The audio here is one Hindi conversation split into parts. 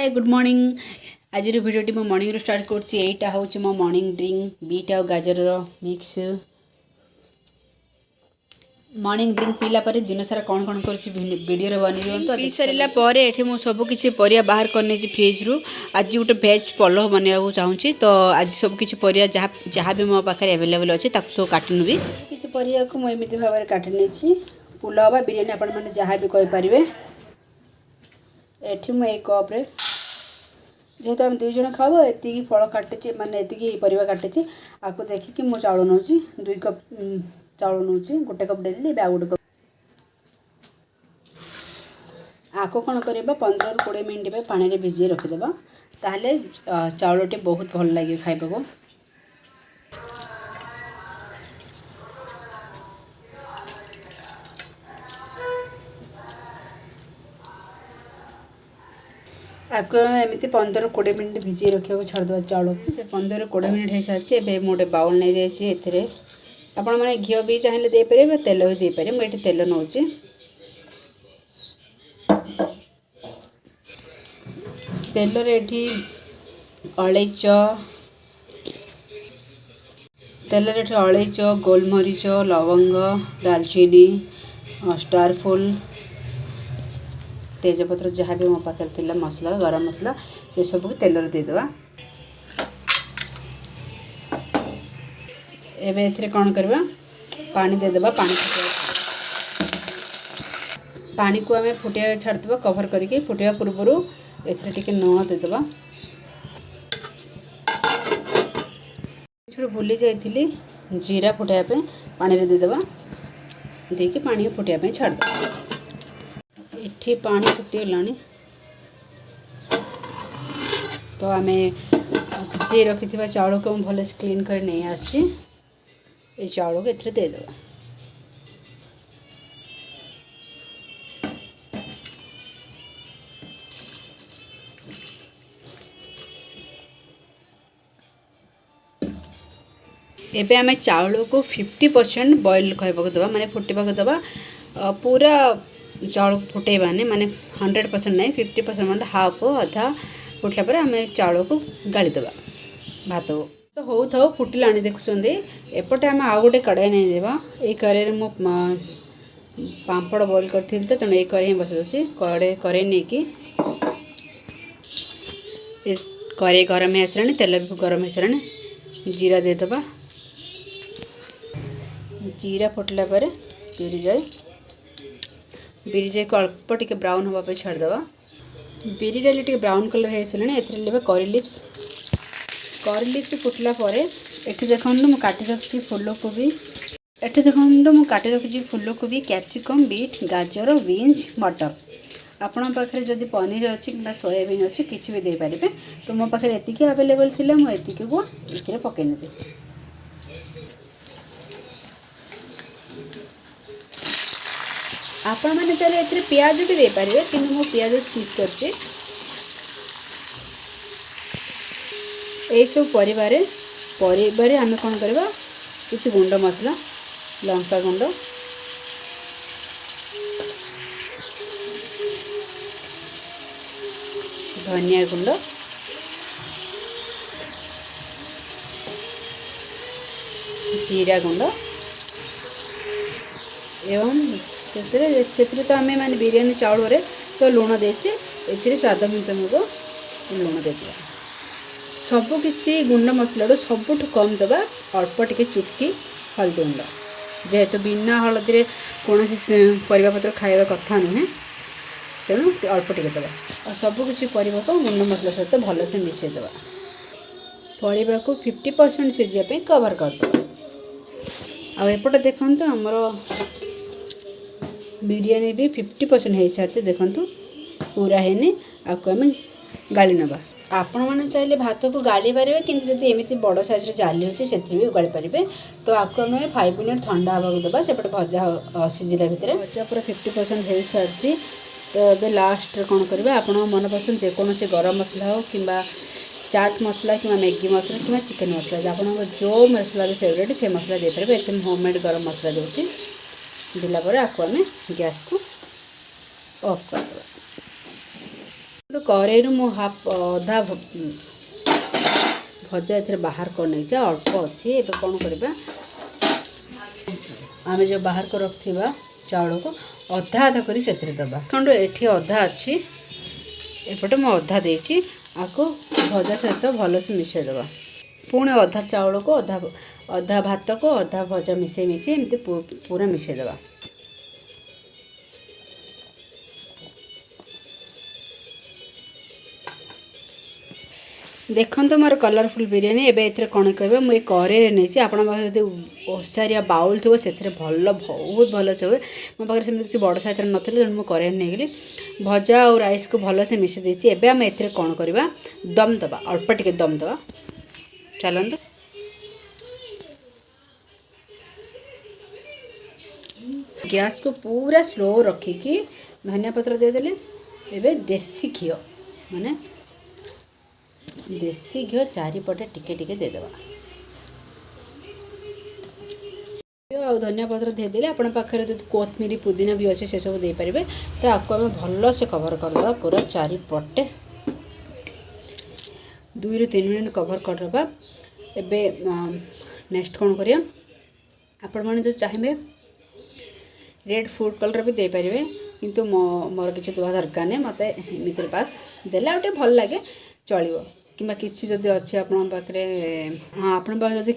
Hi good morning. आज भिडियोटी मो मॉर्निंग स्टार्ट करछि। एटा होछि मो मॉर्निंग ड्रिंक बीट और गाजर मिक्स। मॉर्निंग ड्रिंक पीला पर दिन सारा कौन कौन कर वीडियो रे बनी रहंतो। पी सारिला पर एठी मो सब किछि परिया बाहर करने छी फ्रिज रु। आज गोटे वेज पलव बनाबो चाहूछि तो आज सब किछि परिया जहाँ भी मो पाखरे अवेलेबल अछि ताकु सब काटनु भी किछि परिया को मो एमिति भाबरे काटने छी। पुलाव बा बिरयानी आपण माने जहाँ भी कहि परिबे। एठी मो एक कप रे जेहेतु आम 2 जन खाओ एति फल काटे माने एति परिवा काटे आपको देखिए मो चाउल नौ 2 कप चाउल नौ गोटे कप डेली गोटे कप आको कौन करवा 15-20 मिनट पानी रे भिजे रखिदेबा ताहले चाउलटी बहुत भल लगे खाइबा को। आपको एमती 15-20 मिनट भिजे रखा छाड़देवा चाउल को। से 15-20 मिनट हो सारी ए मोटे बाउल नहीं जाइए एथिरे आपण मैंने घी भी चाहिए देपर तेल भी देपर मुझे तेल नौ तेल रेठी अलैच तेल रेठी अलैच गोलमरीच लवंग दालचीनी स्टारफुल तेजपत्र जहाँ भी मो पाखे थिला मसला गरम मसला से सब तेल रे देदेबा। एबे एथिरे कौन करबा पानी देदेबा। पानी को आमे फुटिया छाड़देबा कवर करके फुटिया पूर्व एथिरे टिके लुण देदेबा। छोड़ भूली जाइथिली जीरा फुटाया पे पानी रे देदेबा देके पानी फुटिया पे छाड़देबा। एठी पानी फुटीगलानी तो आम भिजे रखि चाउल को भल से क्लीन कर नहीं आसी ये चाउल को एथिरे देदेबा। एबे आमे चाउल को 50% बॉइल कहबा दबा माने फुटीबा दबा। पूरा चाउल फुटेबानी माने 100% नहीं 50% मतलब हाफ अधा फुटला पर आम चाउल को गाड़ी दबा भात तो हो था फुटिला देखुं। एपटे आम आउ गोटे कड़ाई नहीं देवा। ये कड़ाई मो पापड़ बॉइल करी तो तेणु ये कड़ाई बस कड़ाई नहीं कि कड़ाई गरम हो सारे तेल भी गरम हो सारे जीरा देदेबा। जीरा फुटला पर बिरी जाए को अल्प टिके ब्राउन होगा छाड़देवा। बिरी डाली टिके ब्राउन कलर हो सारे एथरे करी लिप्स फुटला पर एठी देखो मु काटी रखी फूलकोबी एठी देखो मु काटी रखी फूलकोबी कैप्सिकम बीट गाजर बीन्स मटर आपण पाखे जदि पनीर अच्छी कि सोयाबीन अच्छी किसी भी दे पारे तो मो पाखे एतिकी अवेलेबल थिला मु एतिकी को इथिरे पके नेबे। आपण मैंने चले एथिरे प्याज भी दे पारे किंतु मो प्याज स्किप करछि। सब परिवार आम कौन करवा किसी गुंड मसला लंका गुंड धनिया गुंड जीरा गुंड एवं से तो आम मैंने बिरयानी चाउल रे तो लुण देचे ए स्वाद मुताबिक लुण देते सबु किसी गुंड मसला सबुठ कम दबा अल्प टिके चुटकी हल्दी गुंड जेहेतु बिना हलदी कौन परिवापत्र खाଇବା कथा नुहे तेणु अल्प टिके दबा और सबु किसी परिवा को गुंड मसला सहित भल से मिसई दबा। परिवा को 50% सीझापी कवर करदे। आ एपटे देखु आमर बिरयानी भी 50% हो सारी देखु पूरा है आपको आम गाड़ी नवा। आपण मैंने चाहिए भात को गाड़ी पारे किंतु जब एमती बड़ साइज जाली अच्छे से भी गाड़ी पारे तो आपको आम 5 मिनट ठंडा हाँ देवा। सेपटे भजा सीझिला भितर भजा पूरा 50% हो सारी तो ये लास्ट कौन करेंगे आपण मन पसंद जेकोसी गरम मसला हो कि चाट मसला कि मैगी मसला कि चिकेन मसला आप जो मसला भी फेवरेट से मसला दे पारे। एकदम होममेड गरम मसला दूसरी देला आपको आम गैस को ऑफ कर देवा। तो कड़ाई मु हाफ अधा भजा ए बाहर कर नहीं अल्प अच्छी एवं कौन करवा आम जो बाहर कर रखा चाउल को अधा अधा कर दबा खंड ये अधा अच्छी एपटे मुझे अधा देती आपको भजा सहित भलसे मिसई दबा पुणी अधा चाउल को अधा अधा भात को अधा भजा मिसई एमती पूरा मिसई दबा देखो तो मोर कलरफुल बिरयानी एवं कौन कह मुझे कड़े नहीं आप ओसारिया बाउल थो से भल बहुत भल से हुए मो पाखे सेमती किसी बड़ साइज नी तेणु मुझे कड़े नहीं गली भजा और राइस को भल से मिसई देती एवं आम ए कौन करवा दम दबा अल्प टिके दम दबा चलते गैस को पूरा स्लो रखिकी धनिया पत्र देदेले एवं देसी घी माने देसी घी चारिपटे टिके टिके देदेवा आ धनिया पत्र देदेले आपण पाखे जो कोथमीरी पुदीना भी अच्छे से सब दे पारे तो आपको आम भल से कवर करदे पूरा चारिपटे 2 ରୁ 3 मिनट कवर करदे एबे नेक्स्ट कौन करिया आपण माने जो चाहिए रेड फूड कलर भी दे पारे किंतु मोर किसी दवा दरकार नहीं मत एमती पास देला गोटे भल लगे चलो कि किसी जदि अच्छे आपे हाँ आप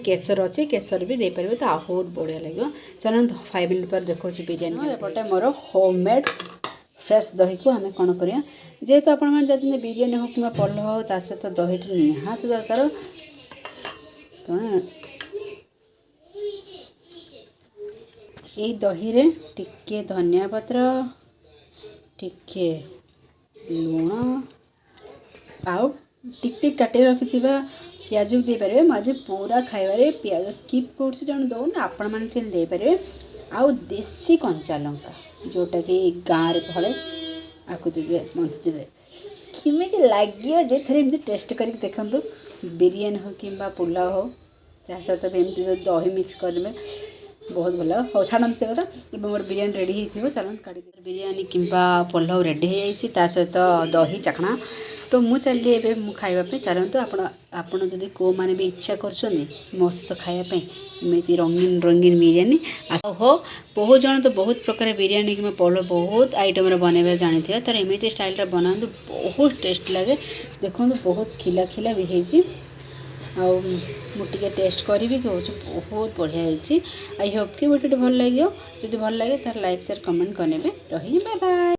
केसर अच्छे केसर भी दे पारे तो बहुत बढ़िया लगे चलो 5 मिनट पर देखो बिरयानी एपटे मोर होममेड फ्रेश दही को आम कौन करिया जेहेतु आप बिरयानी हो कि पलव हो ता सहित दही निहाती दरकार ये दही रे टिके धनिया पत्र टिके लुण आउ टिक टिक काटे रखि पियाज भी दे पारे मुझे पूरा खाइबारे पियाज स्किप कर दौन आपण मैंने दे पारे आउ देसी कंचा लंका जोटा कि गाँव में भले आपको देवे मत देवे किमी लगे जे थे एमती टेस्ट कर देखु बिरयानी हो कि पुलाव हो जहाँ सहित एमती दही मिक्स करेंगे बहुत भल हो छाड़ से कथा मोर बिरयानी रेडी हो चलो काटी बिरयानी कि पुलाव रेडी हो सहित दही चखना तो मुझे चलिए एवं खावाई चलते आपड़ जदि को मैंने भी इच्छा कर मो सहित खायापी एमती रंगीन रंगीन बिरयानी हो बहुत जन तो बहुत प्रकार बिरयानी कि पुलाव बहुत आइटम बनवा जानी थे तर एमती स्टाइल बना बहुत टेस्ट लगे देखो बहुत खिला खिला भी होती मुझे टेस्ट करी कि बहुत बढ़िया होती आई होप कि वीडियो भल लगे जब भल लगे तार लाइक शेयर कमेंट करने रही बाय बाय।